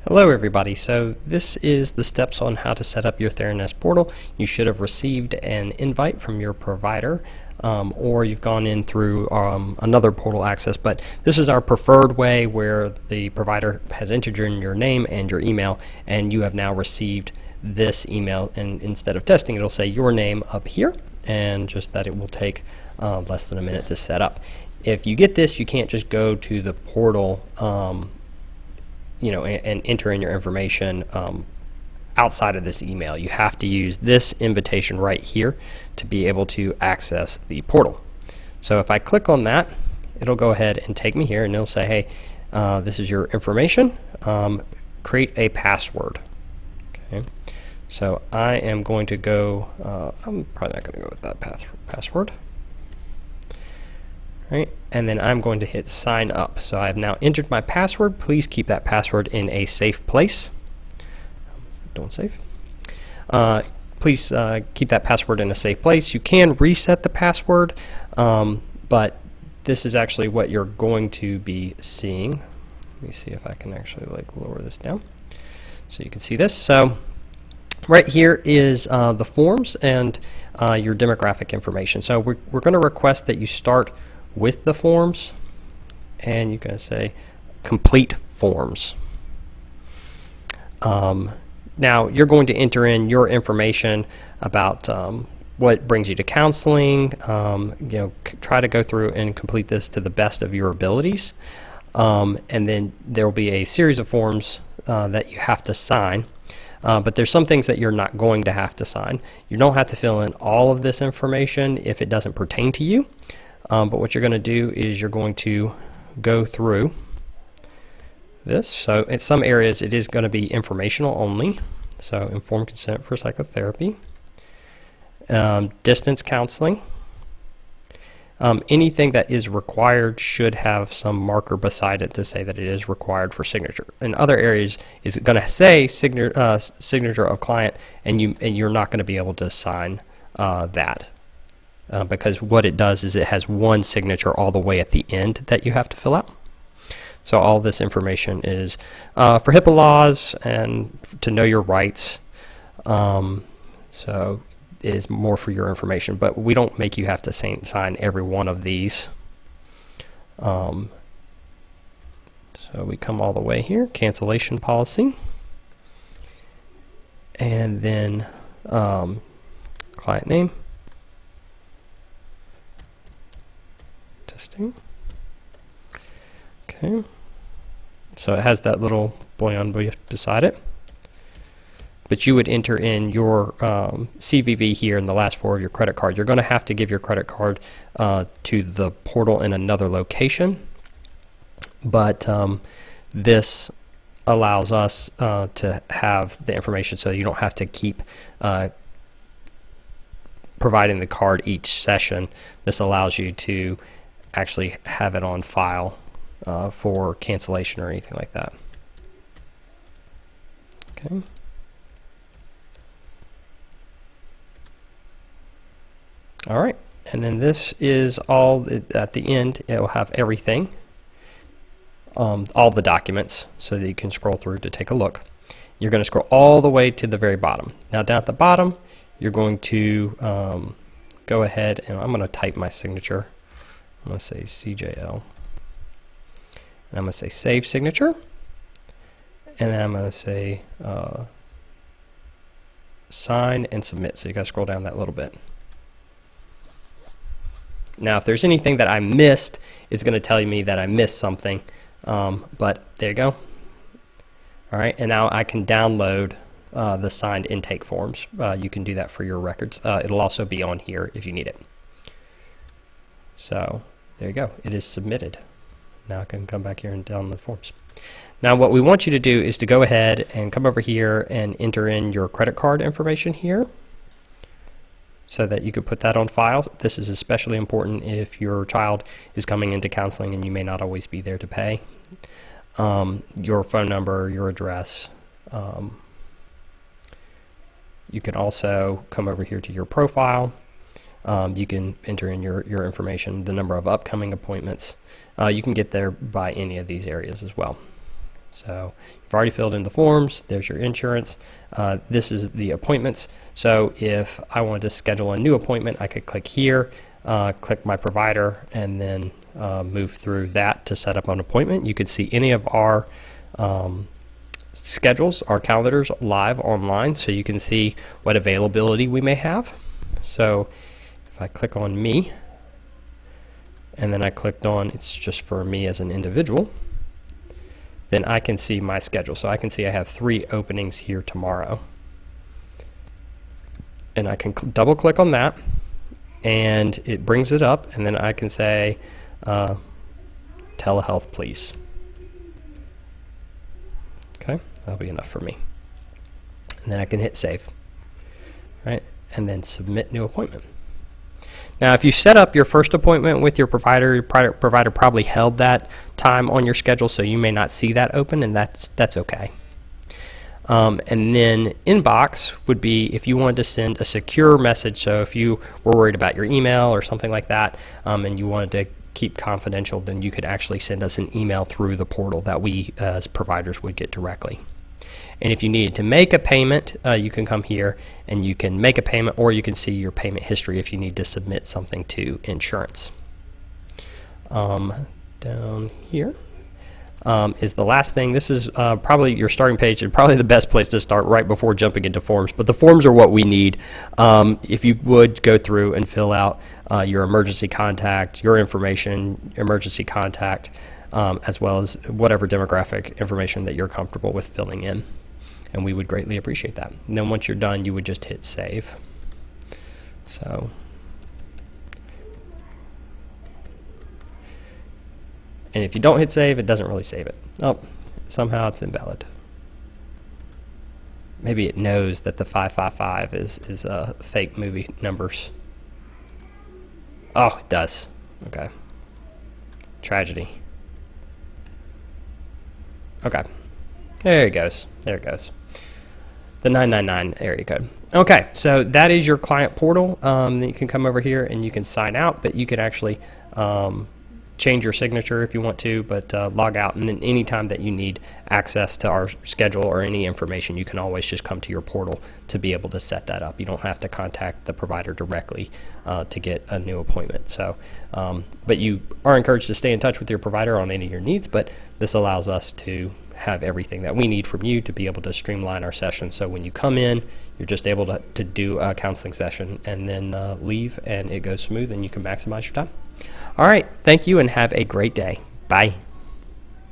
Hello everybody, so this is the steps on how to set up your Theranest portal. You should have received an invite from your provider or you've gone in through another portal access, but this is our preferred way where the provider has entered in your name and your email and you have now received this email, and instead of testing it'll say your name up here and just that it will take less than a minute to set up. If you get this, you can't just go to the portal and enter in your information outside of this email. You have to use this invitation right here to be able to access the portal. So if I click on that, it'll go ahead and take me here and it'll say, hey, this is your information. Create a password. Okay. So I am going to go, I'm probably not going to go with that password. Right, and then I'm going to hit sign up. So I have now entered my password. Please keep that password in a safe place. Don't save. Please keep that password in a safe place. You can reset the password, but this is actually what you're going to be seeing. Let me see if I can actually lower this down so you can see this. So right here is the forms and your demographic information. So we're going to request that you start with the forms, and you can say complete forms. Now you're going to enter in your information about what brings you to counseling. Try to go through and complete this to the best of your abilities, and then there will be a series of forms that you have to sign. But there's some things that you're not going to have to sign. You don't have to fill in all of this information if it doesn't pertain to you. But what you're going to do is you're going to go through this. So in some areas it is going to be informational only. So informed consent for psychotherapy, distance counseling. Anything that is required should have some marker beside it to say that it is required for signature. In other areas, is it going to say signature of client, and you're not going to be able to sign that. Because what it does is it has one signature all the way at the end that you have to fill out. So all this information is for HIPAA laws and to know your rights. So it is more for your information, but we don't make you have to sign every one of these. So we come all the way here, cancellation policy, and then client name. Testing. Okay, so it has that little boy on beside it, but you would enter in your CVV here in the last four of your credit card. You're going to have to give your credit card to the portal in another location, but this allows us to have the information so you don't have to keep providing the card each session. This allows you to actually have it on file for cancellation or anything like that. Okay. All right, and then this is all at the end. It will have everything, all the documents, so that you can scroll through to take a look. You're going to scroll all the way to the very bottom. Now down at the bottom, you're going to go ahead, and I'm going to type my signature. I'm going to say CJL, and I'm going to say save signature, and then I'm going to say sign and submit. So you got to scroll down that little bit. Now if there's anything that I missed, it's going to tell me that I missed something, but there you go. All right, and now I can download the signed intake forms. You can do that for your records. It'll also be on here if you need it. So there you go, it is submitted. Now I can come back here and download the forms. Now what we want you to do is to go ahead and come over here and enter in your credit card information here so that you could put that on file. This is especially important if your child is coming into counseling and you may not always be there to pay. Your phone number, your address. You can also come over here to your profile. You can enter in your information, the number of upcoming appointments. You can get there by any of these areas as well. So you've already filled in the forms. There's your insurance. This is the appointments. So if I wanted to schedule a new appointment, I could click here, click my provider, and then move through that to set up an appointment. You could see any of our schedules, our calendars live online, so you can see what availability we may have. So if I click on me, and then I clicked on it's just for me as an individual, then I can see my schedule. So I can see I have 3 openings here tomorrow. And I can double click on that, and it brings it up, and then I can say telehealth please. Okay, that'll be enough for me. And then I can hit save, right? And then submit new appointment. Now, if you set up your first appointment with your provider probably held that time on your schedule, so you may not see that open, and that's okay. And then inbox would be if you wanted to send a secure message. So if you were worried about your email or something like that, and you wanted to keep confidential, then you could actually send us an email through the portal that we as providers would get directly. And if you needed to make a payment, you can come here and you can make a payment, or you can see your payment history if you need to submit something to insurance. Down here is the last thing. This is probably your starting page and probably the best place to start right before jumping into forms. But the forms are what we need. If you would go through and fill out your emergency contact, your information, emergency contact, as well as whatever demographic information that you're comfortable with filling in. And we would greatly appreciate that. And then once you're done, you would just hit save. So and if you don't hit save, it doesn't really save it. Oh, somehow it's invalid. Maybe it knows that the 555 is fake movie numbers. Oh, it does. Okay. Tragedy. Okay. There it goes. There it goes. The 999 area code. Okay, so that is your client portal. You can come over here and you can sign out, but you can actually change your signature if you want to, but log out, and then anytime that you need access to our schedule or any information, you can always just come to your portal to be able to set that up. You don't have to contact the provider directly to get a new appointment. So, but you are encouraged to stay in touch with your provider on any of your needs, but this allows us to have everything that we need from you to be able to streamline our session. So when you come in, you're just able to do a counseling session and then leave, and it goes smooth and you can maximize your time. All right, thank you and have a great day. Bye.